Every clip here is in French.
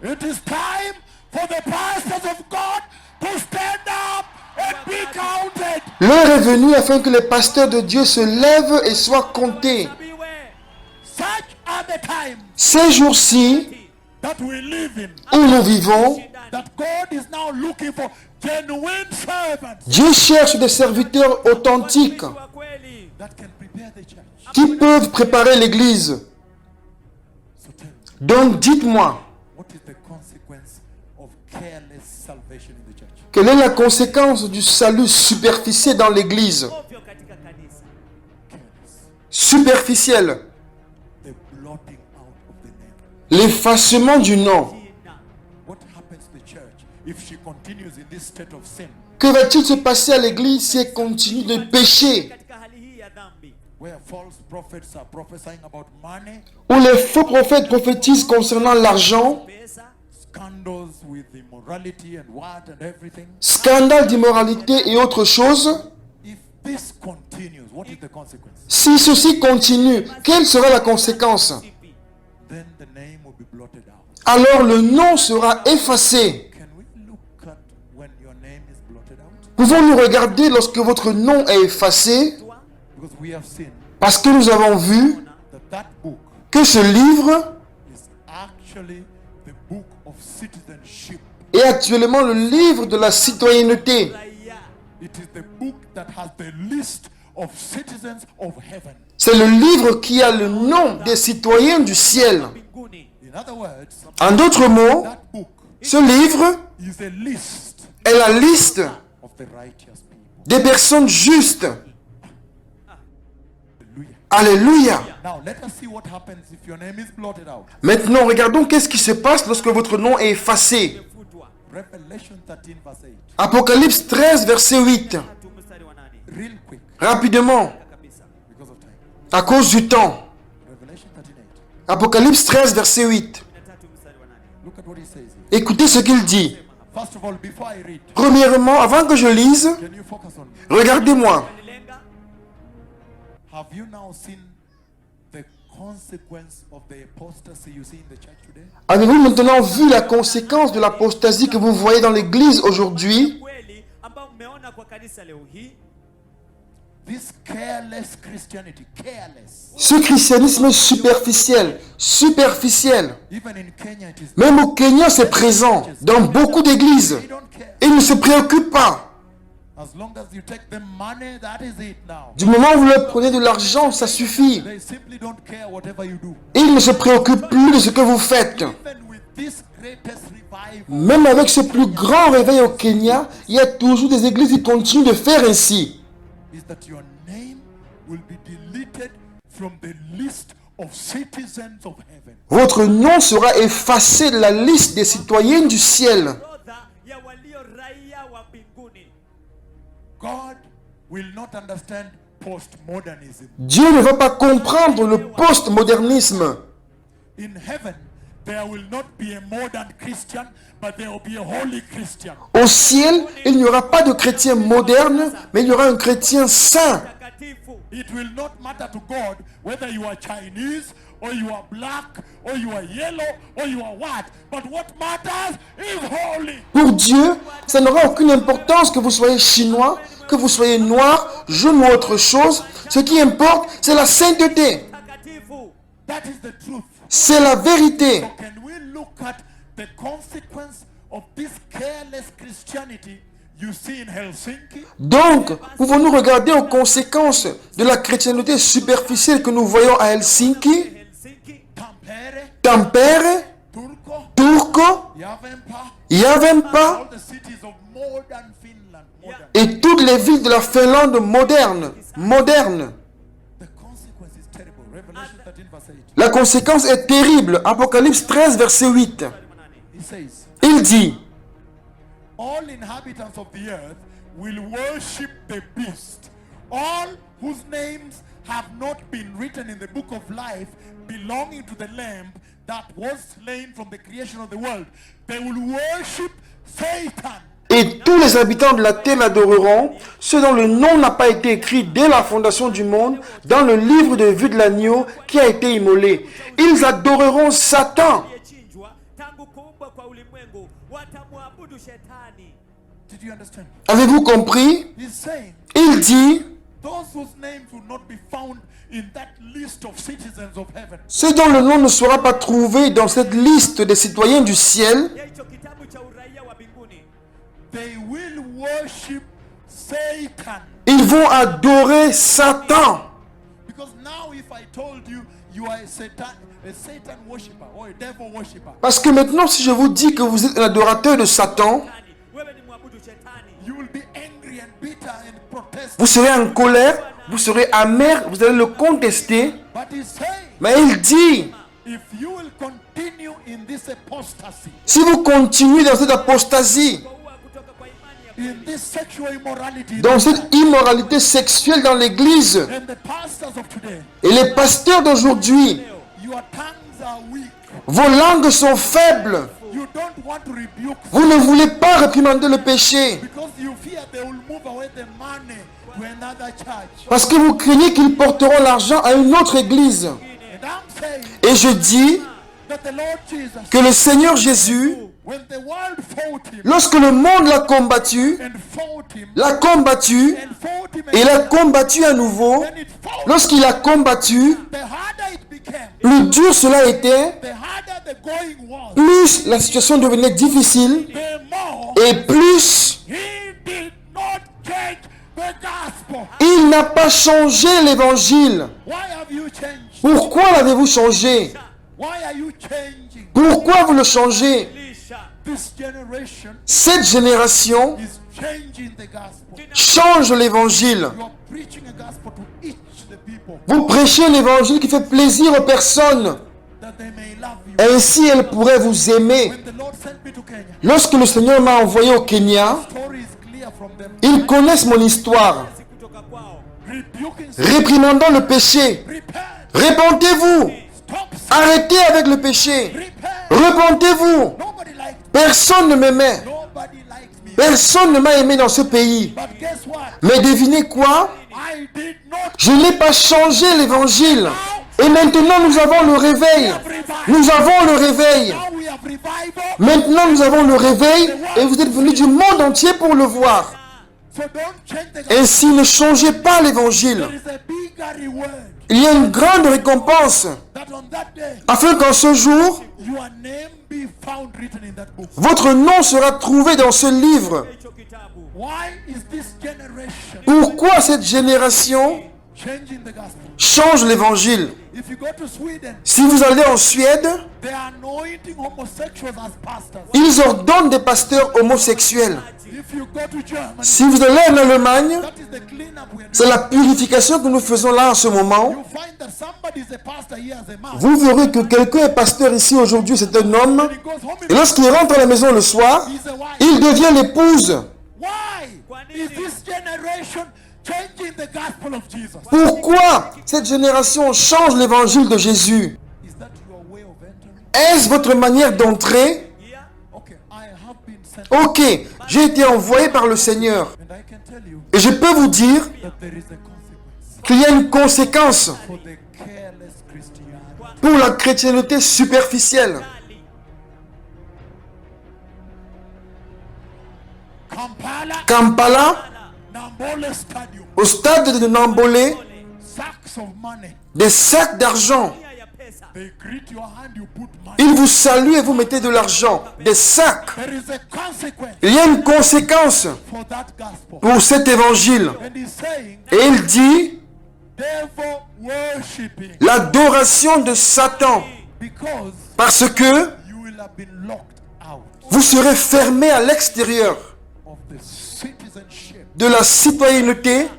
It is time for the pastors of God to stand up and be counted. L'heure est venue afin que les pasteurs de Dieu se lèvent et soient comptés. Such are the times Ces jours-ci that we live in. où nous vivons, That God is now looking for genuine servants Dieu cherche des serviteurs authentiques that can prepare the church. qui peuvent préparer l'Église. So tell me, Donc dites-moi, what is the consequence of careless salvation in the church? quelle est la conséquence du salut superficiel dans l'Église? Careless. Superficiel, The blotting out of the name. l'effacement du nom. What happens to the church if she continues in this state of sin, Que va-t-il se passer à l'Église si elle continue de pécher, where false prophets are prophesying about money, où les faux prophètes prophétisent concernant l'argent, scandals with immorality and what and everything? scandales d'immoralité et autres choses? If this continues, what is the consequence? Si ceci continue, quelle sera la conséquence? Then the name will be blotted out. Alors le nom sera effacé. Can we look at when your name is blotted out? Pouvons-nous regarder lorsque votre nom est effacé? Because we have seen Parce que nous avons vu that book que ce livre is actually the book of citizenship. est actuellement le livre de la citoyenneté. It is the book that has the list of citizens of heaven. C'est le livre qui a le nom des citoyens du ciel. In other words, En d'autres mots, that book ce livre is a list est la liste of the righteous people. des personnes justes. Hallelujah. Alléluia. Now let us see what happens if your name is blotted out. Maintenant, regardons qu'est-ce qui se passe lorsque votre nom est effacé. Revelation 13 verse 8. Apocalypse 13, verset 8. Real quick Rapidement, because of time. à cause du temps. Revelation 13 8. Apocalypse 13, verset 8. Look at what he says here. Écoutez ce qu'il dit. First of all, before I read, Premièrement, avant que je lise, can you focus on me? regardez-moi. Have you now seen the consequence of the apostasy you see in the church today? Avez-vous maintenant vu la conséquence de l'apostasie que vous voyez dans l'Église aujourd'hui? This careless Christianity, careless. Ce christianisme superficiel, superficiel. Even in Kenya, it is. Même au Kenya, c'est présent dans beaucoup d'églises. They don't care. Ils ne se préoccupent pas. As long as you take the money, that is it now. Du moment où vous leur prenez de l'argent, ça suffit. They simply don't care whatever you do. Ils ne se préoccupent plus de ce que vous faites. Even with this greatest revival, Même avec ce plus grand réveil au Kenya, il y a toujours des églises qui continuent de faire ainsi. is that your name will be deleted from the list of citizens of heaven. Votre nom sera effacé de la liste des citoyens du ciel. God will not understand postmodernism. Dieu ne va pas comprendre le postmodernisme. In heaven, there will not be a modern Christian, but there will be a holy Christian. Au ciel, il n'y aura pas de chrétien moderne, mais il y aura un chrétien saint. It will not matter to God whether you are Chinese or you are black or you are yellow or you are what. But what matters is holy. Pour Dieu, ça n'aura aucune importance que vous soyez chinois, que vous soyez noir, jaune ou autre chose. Ce qui importe, c'est la sainteté. That is the truth. C'est la vérité. So can we look at the consequence of this careless Christianity you see in Helsinki, Donc, pouvons-nous regarder aux conséquences de la chrétienté superficielle que nous voyons à Helsinki, Tampere, Tampere, Turku, Turku, Järvenpää, Järvenpää all the cities of modern Finland, modern. et toutes les villes de la Finlande moderne. Moderne. The consequence is terrible. Revelation 13 verse 8. La conséquence est terrible. Apocalypse 13, verset 8. He says, Il dit, all inhabitants of the earth will worship the beast. All whose names have not been written in the book of life belonging to the Lamb that was slain from the creation of the world. They will worship Satan. et tous les habitants de la terre l'adoreront, ceux dont le nom n'a pas été écrit dès la fondation du monde, dans le livre de vie de l'agneau qui a été immolé. Ils adoreront Satan. Did you understand? Avez-vous compris? He's saying Il dit, those whose names will not be found in that list of citizens of heaven, ceux dont le nom ne sera pas trouvé dans cette liste des citoyens du ciel, they will worship Satan. ils vont adorer Satan. Because now if I told you you are a Satan worshipper or a devil worshipper, Parce que maintenant, si je vous dis que vous êtes un adorateur de Satan, you will be angry and bitter and protest. vous serez en colère, vous serez amer, vous allez le contester. But he's saying, Mais il dit, if you will continue in this apostasy, si vous continuez dans cette apostasie, in this sexual immorality, dans cette immoralité sexuelle dans l'église, and the pastors of today, et les pasteurs d'aujourd'hui, your tongues are weak. vos langues sont faibles, You don't want to rebuke vous ne voulez pas réprimander le péché, because you fear they will move away the money to another church. parce que vous craignez qu'ils porteront l'argent à une autre église. And I'm saying Et je dis that the Lord Jesus, que le Seigneur Jésus, when the world fought him lorsque le monde l'a combattu, and fought him l'a combattu and fought him et l'a again, combattu à nouveau, when it fought, lorsqu'il a combattu, the harder it became, plus dur cela était, the harder the going was, plus la situation devenait difficile the more et plus he did not change the gospel. il n'a pas changé l'évangile. Why have you changed? Pourquoi l'avez-vous changé? Why are you changing? Pourquoi vous le changez? This generation Cette génération is changing the gospel. change l'évangile. You are preaching a gospel to each the people Vous prêchez l'évangile qui fait plaisir aux personnes. that they may love you. Ainsi, elles pourraient vous aimer. When the Lord sent me to Kenya, Lorsque le Seigneur m'a envoyé au Kenya, the story is clear from them. ils connaissent mon histoire. Rebuking sin, Réprimandant le péché. repent, Répentez-vous. stop sin, Arrêtez avec le péché. repent. Repentez-vous. Nobody likes Personne ne m'aimait. nobody likes me. Personne ne m'a aimé dans ce pays. But guess what? Mais devinez quoi? I did not Je n'ai pas changé l'évangile. Et maintenant nous avons le réveil. Nous avons le réveil. now we have revival. Maintenant nous avons le réveil et vous êtes venus du monde entier pour le voir. So don't change the gospel. Ainsi ne changez pas l'évangile. There is a bigger reward Il y a une grande récompense that on that day afin qu'en ce jour, your name be found written in that book. votre nom sera trouvé dans ce livre. Why is this generation Pourquoi cette génération changing the gospel? change l'évangile? If you go to Sweden, Si vous allez en Suède, they are anointing homosexuals as pastors. ils ordonnent des pasteurs homosexuels. If you go to Germany, Si vous allez en Allemagne, that is the cleanup we are doing. c'est la purification que nous faisons là en ce moment. You find that somebody is a pastor here as a man. Vous verrez que quelqu'un est pasteur ici aujourd'hui, c'est un homme. When he goes home, Et lorsqu'il rentre à la maison le soir, he's a wife. il devient l'épouse. Why is this generation changing the gospel of Jesus? Pourquoi cette génération change l'évangile de Jésus? Is that your way of entering? Est-ce votre manière d'entrer? Okay, I have been sent, Ok, j'ai été envoyé par le Seigneur. and I can tell you Et je peux vous dire that there is a consequence qu'il y a une conséquence for the careless Christianity. pour la chrétienté superficielle. Kampala, Nambole Stadium, au stade de Nambolé, sacks of money. des sacs d'argent. They greet your hand, you put money. Ils vous saluent et vous mettez de l'argent. Des sacs. There is a consequence Il y a une conséquence for that gospel. pour cet évangile. And he's saying, Et il dit devil worshipping, l'adoration de Satan. because Parce que you will have been locked out vous serez fermés à l'extérieur of the citizenship. de la citoyenneté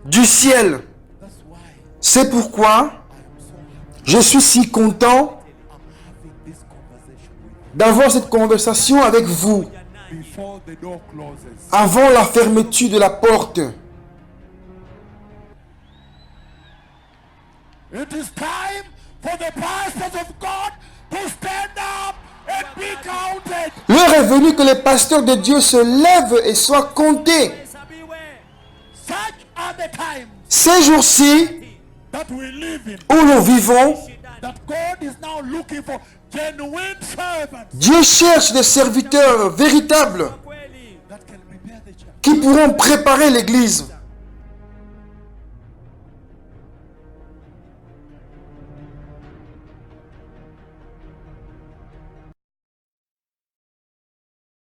du ciel. That's why C'est pourquoi I am so happy je suis si content I'm having this conversation with d'avoir cette conversation avec vous you before the door closes. avant la fermeture de la porte. It is time for the pastors of God to stand up and be counted. L'heure est venue que les pasteurs de Dieu se lèvent et soient comptés. Such are the times Ces jours-ci that we live in. où nous vivons, that God is now looking for genuine servants Dieu cherche des serviteurs véritables that can prepare the church. qui pourront préparer l'Église.